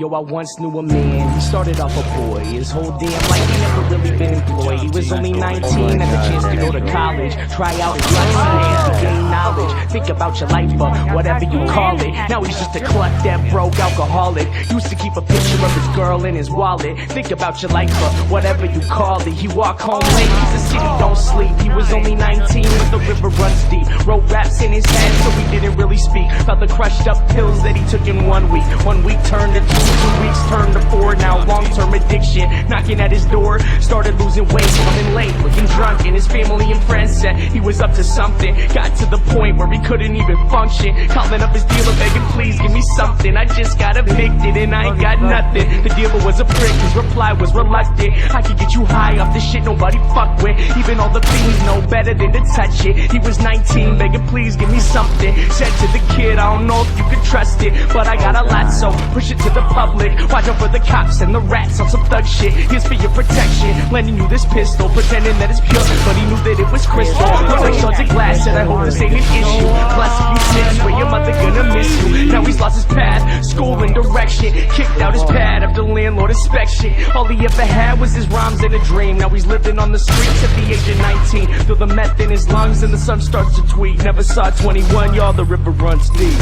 Yo, I once knew a man, he started off a boy. His whole damn life he never really been employed. He was only 19, had the chance to go to college, try out his life, to gain knowledge. Think about your life, whatever you call it. Now he's just a cluck, that broke alcoholic. Used to keep a picture of his girl in his wallet. Think about your life, whatever you call it. He walk home late, cause the city don't sleep. He was only 19, but the river runs deep. Wrote raps in his head, so he didn't really speak about the crushed up pills that he took in 1 week. 1 week turned to 2 weeks turned to 4. Now long-term addiction knocking at his door. Started losing weight, coming late, looking drunk, and his family and friends said he was up to something. Got to the point where he couldn't even function, calling up his dealer begging, please give me something. I just got evicted and I ain't got nothing. The dealer was a prick, his reply was reluctant. I could get you high off the shit nobody fuck with. Even all the fiends know better than to touch it. He was 19, begging, please give me something. Said to the kid, I don't know if you could trust it, but I got a lot, so push it to the public. Watch out for the cops and the rats on some thug shit. Here's for your protection, lending you this pistol, pretending that it's pure, but he knew that it was crystal. Like shards of glass, said I hope this ain't an issue. Plus if you snitch, where your mother gonna miss you. Now he's lost his path, school and direction, kicked out his pad after landlord inspection. All he ever had was his rhymes and a dream. Now he's living on the streets at the age of 19. Feel the meth in his lungs and the sun starts to tweet. Never saw 21, y'all, the river runs deep.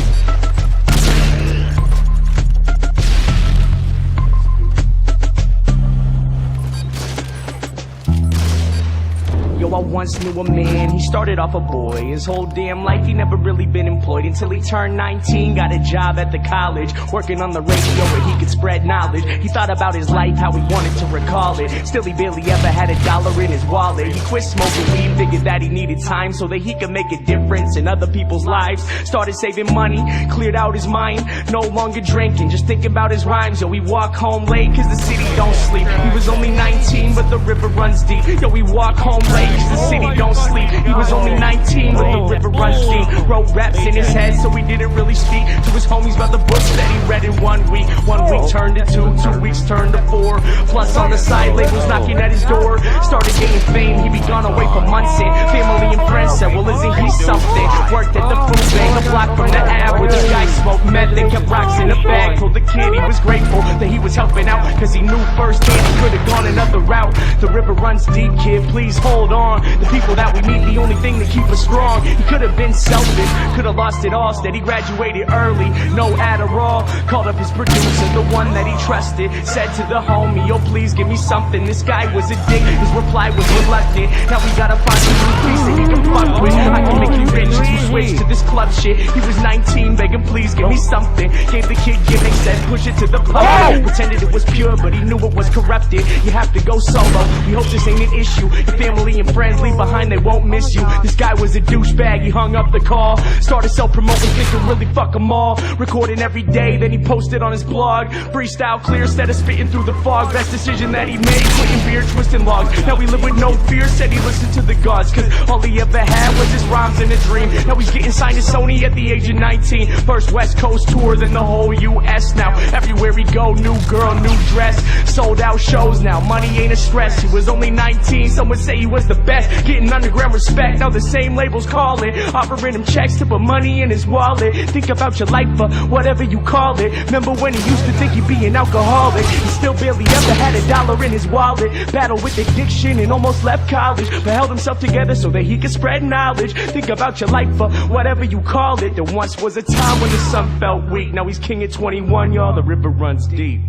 Yo, I once knew a man, he started off a boy. His whole damn life he never really been employed until he turned 19, got a job at the college, working on the radio where he could spread knowledge. He thought about his life, how he wanted to recall it. Still he barely ever had a dollar in his wallet. He quit smoking weed, figured that he needed time so that he could make a difference in other people's lives. Started saving money, cleared out his mind, no longer drinking, just thinking about his rhymes. Yo, he walk home late cause the city don't sleep. He was only 19 but the river runs deep. Yo, he walk home late cause the city don't sleep. He was only 19 but the river runs deep. Wrote raps in his head so he didn't really speak to his homies about the books that he read in 1 week. 1 week turned to 2, 2 weeks turned to 4. Plus on the side labels knocking at his door. Started getting fame, he be gone away for months and family and friends said, well isn't he something? Worked at the food bank a block from the ad where the guy smoked meth and kept rocks in the bag. Told the kid he was grateful that he was helping out cause he knew firsthand he could have gone another route. The river runs deep, kid, please hold on. The people that we meet, the only thing that keep us strong. He could have been selfish, could have lost it all. Instead he graduated early, no Adderall. Called up his producer, the one that he trusted. Said to the homie, yo please give me something. This guy was a dick, his reply was reluctant. Now we gotta find some new piece that he can fuck with. I can make you rich if you switch to this club shit. He was 19, begging please give me something. Gave the kid gimmicks, said push it to the public. Pretended it was pure, but he knew it was corrupted. You have to go solo, we hope this ain't an issue. Your family and friends leave behind, they won't miss you. This guy was a douchebag, he hung up the call. Started self-promoting, thinking really fuck them all. Recording every day, then he posted on his blog. Freestyle clear, instead of spitting through the fog. Best decision that he made, quitting beer, twisting logs. Now we live with no fear, said he listened to the gods. Cause all he ever had was his rhymes and a dream. Now he's getting signed to Sony at the age of 19. First West Coast tour, then the whole US. Now everywhere he go, new girl, new dress. Sold out shows now, money ain't a stress. He was only 19, some would say he was the best. Getting underground respect, now the same labels calling, offering him checks to put money in his wallet. Think about your life, whatever you call it. Remember when he used to think he'd be an alcoholic? He still barely ever had a dollar in his wallet. Battled with addiction and almost left college, but held himself together so that he could spread knowledge. Think about your life, whatever you call it. There once was a time when the sun felt weak. Now he's king at 21, y'all, the river runs deep.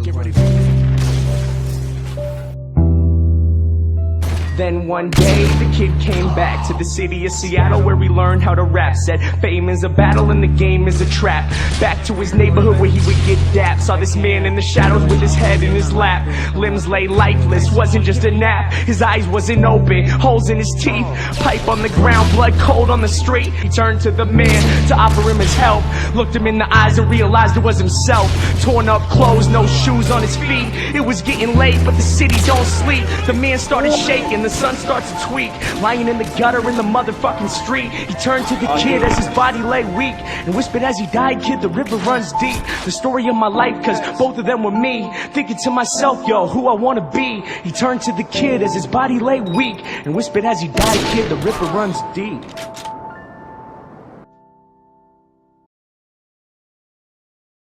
Get ready for Then one day, the kid came back to the city of Seattle where he learned how to rap. Said fame is a battle and the game is a trap. Back to his neighborhood where he would get dapped. Saw this man in the shadows with his head in his lap. Limbs lay lifeless, wasn't just a nap. His eyes wasn't open, holes in his teeth. Pipe on the ground, blood cold on the street. He turned to the man to offer him his help. Looked him in the eyes and realized it was himself. Torn up clothes, no shoes on his feet. It was getting late, but the city don't sleep. The man started shaking, the the sun starts to tweak. Lying in the gutter in the motherfucking street, he turned to the kid as his body lay weak and whispered as he died, kid, the river runs deep. The story of my life, cause both of them were me. Thinking to myself, yo, who I wanna be. He turned to the kid as his body lay weak and whispered as he died, kid, the river runs deep.